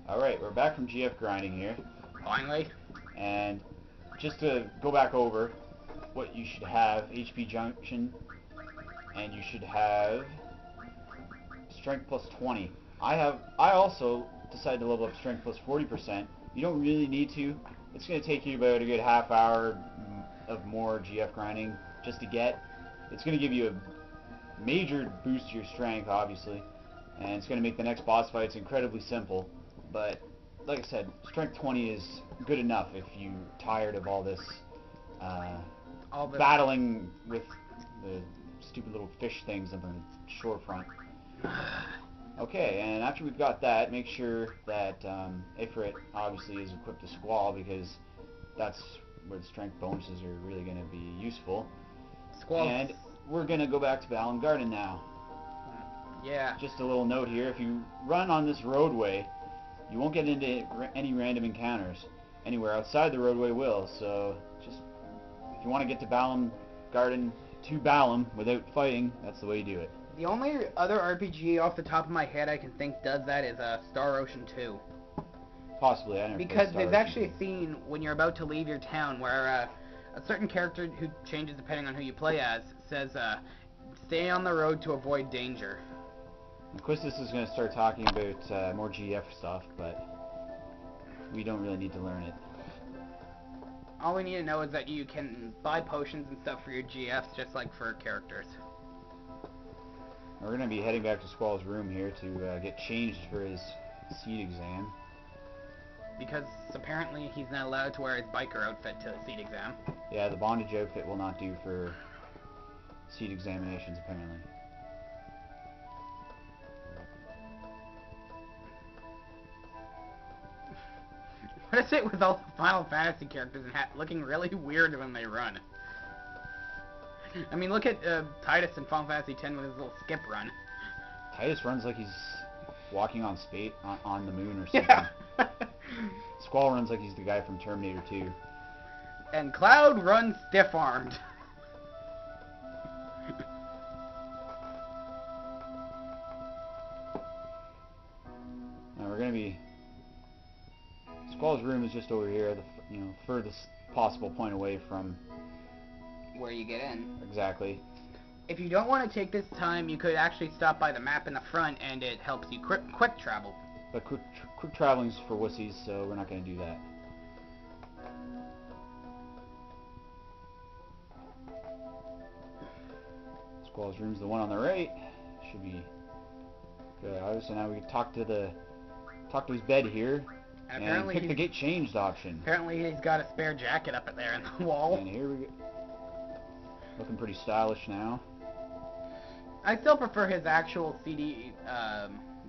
Alright, we're back from GF grinding here, Finally. and just to go back over what you should have, HP Junction, and you should have Strength plus 20. I also decided to level up Strength plus 40%. You don't really need to. It's going to take you about a good half hour of more GF grinding just to get. It's going to give you a major boost to your strength, obviously, and it's going to make the next boss fights incredibly simple. But like I said, Strength 20 is good enough if you're tired of all this battling with the stupid little fish things on the shorefront. Okay, and after we've got that, make sure that Ifrit obviously is equipped to Squall, because that's where the strength bonuses are really going to be useful. Squall. And we're going to go back to Balam Garden now. Yeah. Just a little note here, if you run on this roadway, you won't get into any random encounters. Anywhere outside the roadway will, so just, if you want to get to Balam Garden, to Balam, without fighting, that's the way you do it. The only other RPG off the top of my head I can think does that is Star Ocean 2. Possibly, I never played Because Star there's Ocean actually 2. a scene when you're about to leave your town where a certain character, who changes depending on who you play as, says, stay on the road to avoid danger. Of course, this is going to start talking about more GF stuff, but we don't really need to learn it. All we need to know is that you can buy potions and stuff for your GFs, just like for characters. We're going to be heading back to Squall's room here to get changed for his seed exam. Because apparently he's not allowed to wear his biker outfit to the seed exam. Yeah, the bondage outfit will not do for seed examinations, apparently. What is it with all the Final Fantasy characters and looking really weird when they run? I mean, look at Titus in Final Fantasy X with his little skip run. Titus runs like he's walking on on the moon or something. Yeah. Squall runs like he's the guy from Terminator 2. And Cloud runs stiff-armed. Now we're gonna be. Squall's room is just over here, the furthest possible point away from where you get in. Exactly. If you don't want to take this time, you could actually stop by the map in the front, and it helps you quick travel. But quick traveling's for wussies, so we're not going to do that. Squall's room's the one on the right. Should be good. So now we can talk to his bed here. And pick the get changed option. Apparently he's got a spare jacket up there in the wall. And here we go. Looking pretty stylish now. I still prefer his actual CD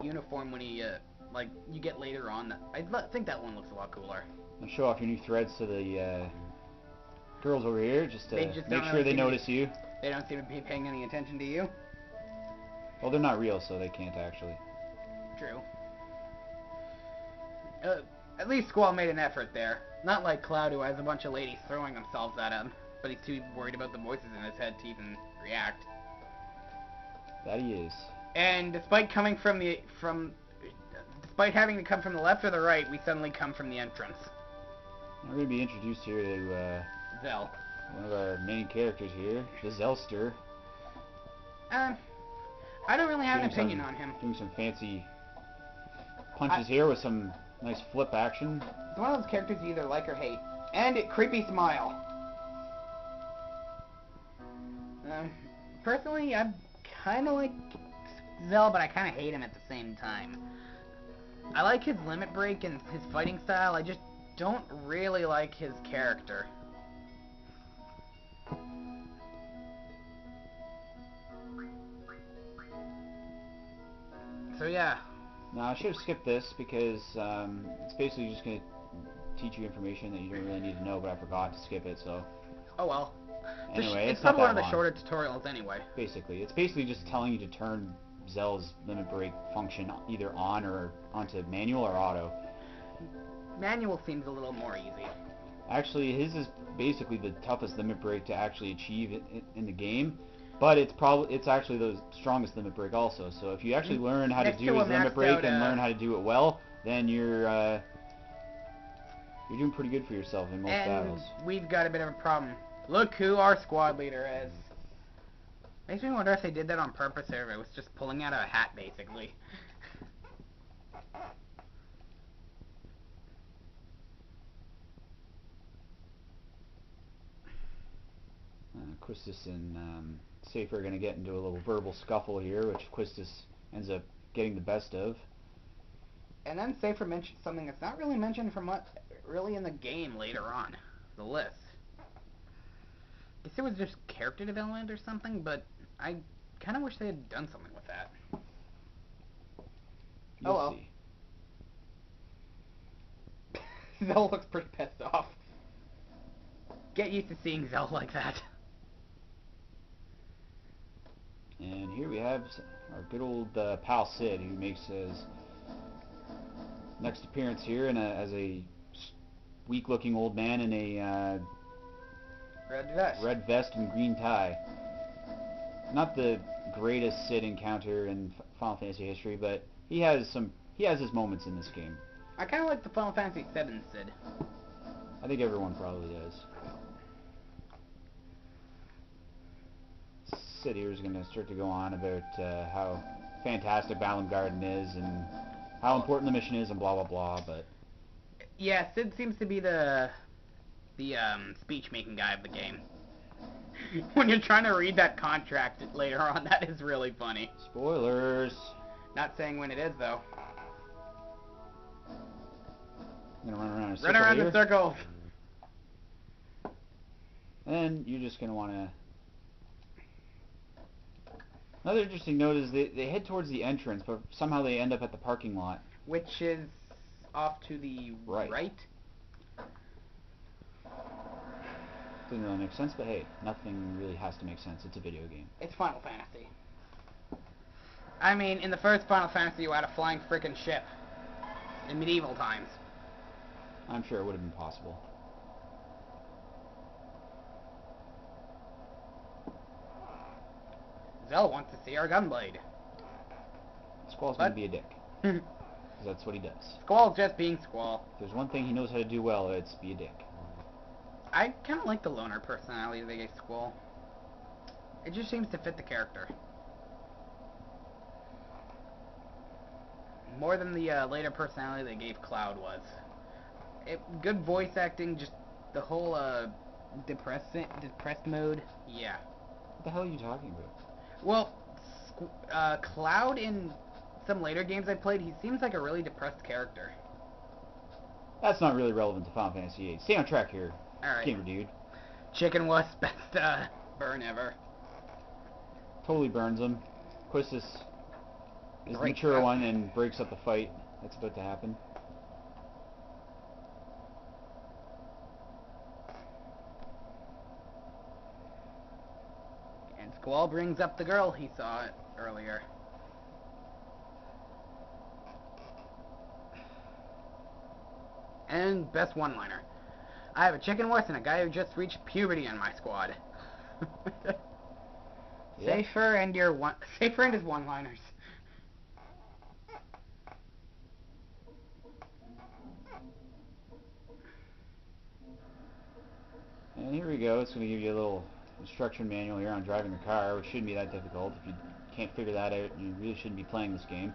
uniform when he, you get later on. I think that one looks a lot cooler. Now show off your new threads to the girls over here, just to make sure they notice you. They don't seem to be paying any attention to you. Well, they're not real, so they can't actually. True. At least Squall made an effort there. Not like Cloud, who has a bunch of ladies throwing themselves at him, but he's too worried about the voices in his head to even react. That he is. And despite having to come from the left or the right, we suddenly come from the entrance. We're going to be introduced here to Zell. One of our main characters here, the Zellster. I don't really have an opinion on him. Doing some fancy punches here with some nice flip action. It's one of those characters you either like or hate. And a creepy smile. Personally, I kind of like Zell, but I kind of hate him at the same time. I like his limit break and his fighting style. I just don't really like his character. So yeah. Now, I should have skipped this because it's basically just going to teach you information that you don't really need to know, but I forgot to skip it, so... Oh well. Anyway, it's not probably one that of the shorter tutorials anyway. Basically. It's basically just telling you to turn Zell's limit break function either on or onto manual or auto. Manual seems a little more easy. Actually, his is basically the toughest limit break to actually achieve in the game. But it's actually the strongest limit break also. So if you actually learn how to do his limit break and learn how to do it well, then you're doing pretty good for yourself in most battles. We've got a bit of a problem. Look who our squad leader is. Makes me wonder if they did that on purpose or if it was just pulling out a hat, basically. Quistis and Safe are going to get into a little verbal scuffle here, which Quistis ends up getting the best of. And then Safer mentioned something that's not really mentioned from what really in the game later on. The list. I guess it was just character development or something, but I kind of wish they had done something with that. You'll see. Zell looks pretty pissed off. Get used to seeing Zell like that. And here we have our good old pal Sid, who makes his next appearance here as a weak-looking old man in a red vest and green tie. Not the greatest Sid encounter in Final Fantasy history, but he has his moments in this game. I kind of like the Final Fantasy VII Sid. I think everyone probably does. Sid here is going to start to go on about how fantastic Balam Garden is and how important the mission is and blah blah blah, but yeah, Sid seems to be the speech-making guy of the game. When you're trying to read that contract later on, that is really funny. Spoilers. Not saying when it is, though. I'm going to run around in a circle Run around here. in circles. And you're just going to want to... Another interesting note is they head towards the entrance, but somehow they end up at the parking lot. Which is off to the right? Doesn't really make sense, but hey, nothing really has to make sense. It's a video game. It's Final Fantasy. I mean, in the first Final Fantasy, you had a flying frickin' ship. In medieval times. I'm sure it would have been possible. Zell wants to see our gunblade. Squall's going to be a dick. Because that's what he does. Squall's just being Squall. If there's one thing he knows how to do well, it's be a dick. I kind of like the loner personality they gave Squall. It just seems to fit the character. More than the later personality they gave Cloud was. Good voice acting, just the whole depressed mode. Yeah. What the hell are you talking about? Well, Cloud in some later games I played, he seems like a really depressed character. That's not really relevant to Final Fantasy VIII. Stay on track here, Alright. gamer dude. Chicken was best burn ever. Totally burns him. Quistis is the mature one and breaks up the fight that's about to happen. And Squall brings up the girl he saw earlier. And best one-liner. I have a chicken horse and a guy who just reached puberty on my squad. Yeah. Safer and his one-liners. And here we go. It's going to give you a little instruction manual here on driving the car, which shouldn't be that difficult. If you can't figure that out, you really shouldn't be playing this game.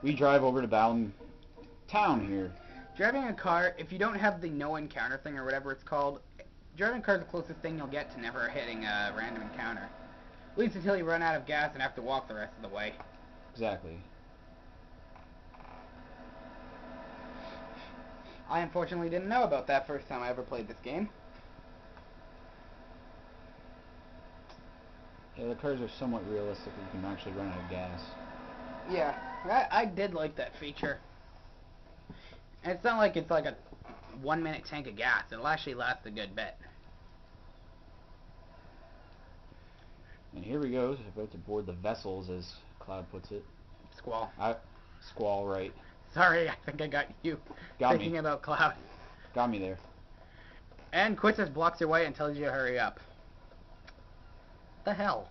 We drive over to Balam Town here. Driving a car, if you don't have the no encounter thing or whatever it's called, driving a car is the closest thing you'll get to never hitting a random encounter. At least until you run out of gas and have to walk the rest of the way. Exactly. I unfortunately didn't know about that first time I ever played this game. Yeah, the cars are somewhat realistic. You can actually run out of gas. Yeah, I did like that feature. And it's not like it's like a 1 minute tank of gas. It'll actually last a good bit. And here we go, about to board the vessels, as Cloud puts it. Squall. Squall, right. Sorry, I think I got you thinking about Cloud. Got me there. And Quistis blocks your way and tells you to hurry up. The hell?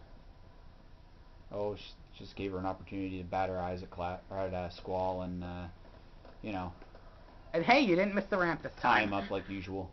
Oh, Just gave her an opportunity to bat her eyes at Squall and, you know, And hey, you didn't miss the ramp this tie time. him up like usual.